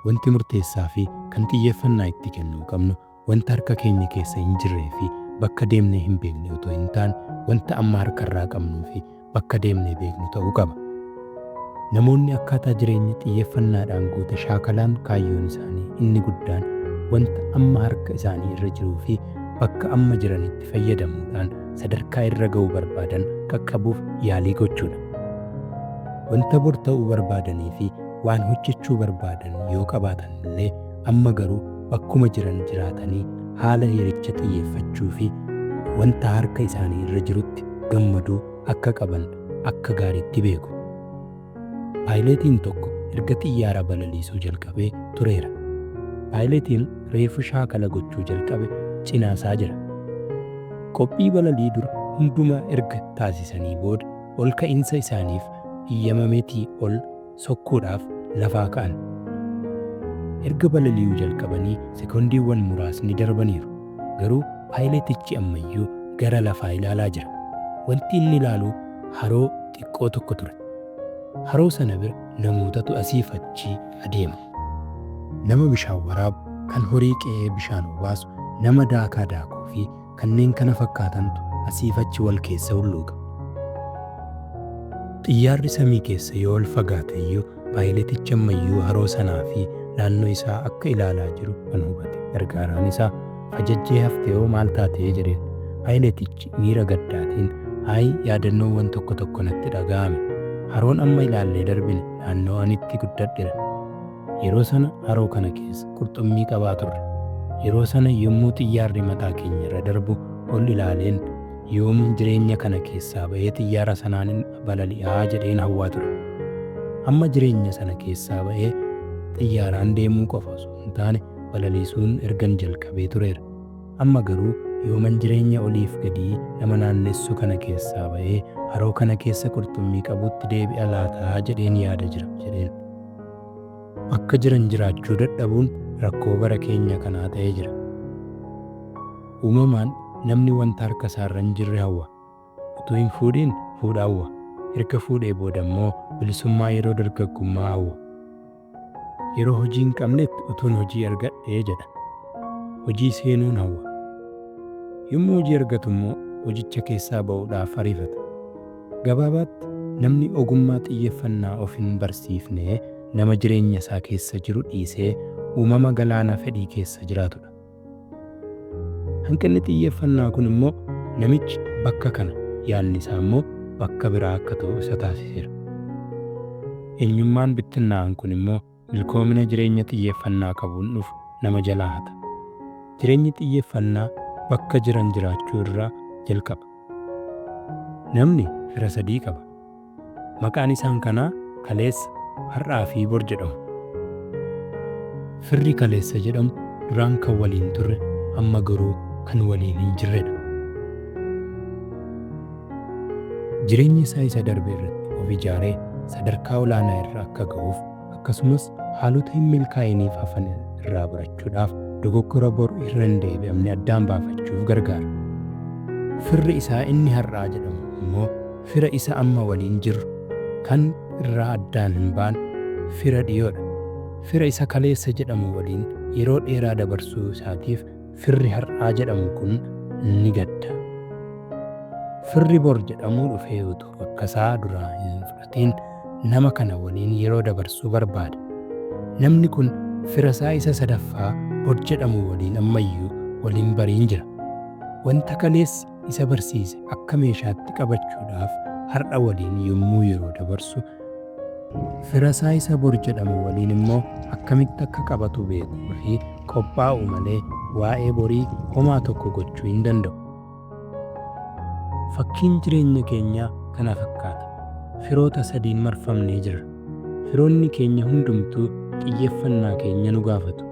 wanti murteessaa fi kan xiyyeeffannaa itti kennuu qabnu wanta harka keenya keessa hin jirree fi bakka deemnee hin beekne otoo hin taane wanta amma harkarraa qabnuu fi bakka deemnee beeknu ta'uu qaba. Namoonni akkaataa jireenya xiyyeeffannaadhaan guute shaakalaan kaayyoon isaanii inni guddaan wanta amma harka isaanii irra jiruu fi bakka amma jiranitti fayyadamuudhaan sadarkaa irra ga'uu barbaadan qaqqabuuf yaalii gochuudha. Wanta bor ta'uu barbaadanii fi waan hojjechuu barbaadan yoo qabaatan illee amma garuu bakkuma jiran jiraatanii haala hiricha xiyyeeffachuu fi wanta harka isaanii irra jirutti gammaduu akka qaban akka gaariitti beeku. Paayileetiin tokko erga xiyyaara balaliisuu jalqabee tureera. Paayileetiin reefu shaakala gochuu jalqabe cinaasaa jira. Qophii balalii dura hunduma erga taasisanii booda ol ka'iinsa isaaniif eeyyamameetii ol sokkuudhaaf lafaa ka'an. Erga balali'uu jalqabanii sekoondiiwwan muraasni darbaniiru. Garuu paayileetichi ammayyuu gara lafaa ilaalaa jira. Wanti inni ilaalu haroo xiqqoo tokko ture. Haroo sana bira namootatu asiif achii adeema. Nama bishaan waraabu, kan horii qe'ee bishaan obaasu, nama daakaa daakuu fi kanneen kana fakkaatantu asiif achi wal keessa hulluuqa. Xiyyaarri samii keessa yoo ol fagaate iyyuu paayileetichi ammayyuu haroo sanaa fi naannoo isaa akka ilaalaa jiru kan hubate. Gargaaraan isaa ajajjee haftee hoo maal taatee jedheen. Paayileetichi miira gaddaatiin yaadannoowwan tokko tokko natti dhaga'ame. Haroon amma ilaallee darbine naannoo anitti guddadheera. Yeroo sana haroo kana keessa qurxummii qabaa turre. Yeroo sana yommuu xiyyaarri mataa keenya irra darbu ol ilaaleen yoom jireenya kana keessaa ba'ee xiyyaara sanaan balali'aa jedheen hawwaa ture. Amma jireenya sana keessaa ba'ee xiyyaaraan deemuu qofa osoo hin taane balaliisuun ergan jalqabee tureera. Amma garuu yooman jireenya oliif gadii nama naannessu kana keessaa ba'ee haroo kana keessa qurxummii qabutti deebi'a laataa jedheen yaada jira jedheen. Akka jiran jiraachuu dadhabuun rakkoo bara keenya kanaa ta'ee jira. Uumamaan namni wanta harka isaarra hin jirre hawwa. Utuu hin fuudhiin fuudha hawwa. Erga fuudhee booda immoo bilisummaa yeroo dargaggummaa hawwa. Yeroo hojii hin qabnetti utuun hojii argadhee jedha. Hojii seenuun hawwa. Yommuu hojii argatu immoo hojicha keessaa ba'uudhaaf ariifata. Gabaabaatti namni ogummaa xiyyeeffannaa of hin barsiifne nama jireenya isaa keessa jiru dhiisee uumama galaana fedhii keessa jiraatudha. Hanqinni xiyyeeffannaa kun immoo namichi bakka kana yaadni isaa immoo bakka biraa akka ta'u isa taasiseera. Eenyummaan bittinnaa'an kun immoo milkoomina jireenya xiyyeeffannaa qabuun dhufu nama jalaa hata. Jireenyi xiyyeeffannaa bakka jiran jiraachuu irraa jalqaba. Namni fira sadii qaba. Maqaan isaan kanaa kaleessa, har'aa fi bor jedhamu. Firri kaleessa jedhamu duraan kan waliin turre amma garuu kan waliin hin jirredha. Jireenya isaa isa darbe irratti of ijaaree sadarkaa olaanaa irra akka ga'uuf akkasumas haalota hin milkaa'iniif hafan irraa barachuudhaaf dogoggora bor irra hin deebi'amne addaan baafachuuf gargaara. Firri isaa inni har'aa jedhamu immoo fira isa amma waliin jirru kan irraa addaan hin baane fira dhiyoodha. Fira isa kaleessa jedhamu waliin yeroo dheeraa dabarsuu isaatiif firri har'aa jedhamu kun ni gadda. Firri bor jedhamuu dhufee utuu akka isaa duraa hin fudhatiin nama kana waliin yeroo dabarsuu barbaada. Namni kun fira isaa isa sadaffaa bor jedhamu waliin ammayyuu waliin bariin jira. Wanta kaleessa isa barsiise akka meeshaatti qabachuudhaaf har'a waliin yommuu yeroo dabarsu fira isaa isa bor jedhamu waliin immoo akkamitti akka qabatu beekuu fi qophaa'u malee waa'ee borii homaa tokko gochuu hin danda'u. Fakkiin jireenya keenyaa kana fakkaata. Firoota sadiin marfamnee jirra. Firoonni keenya hundumtuu xiyyeeffannaa keenya nu gaafatu.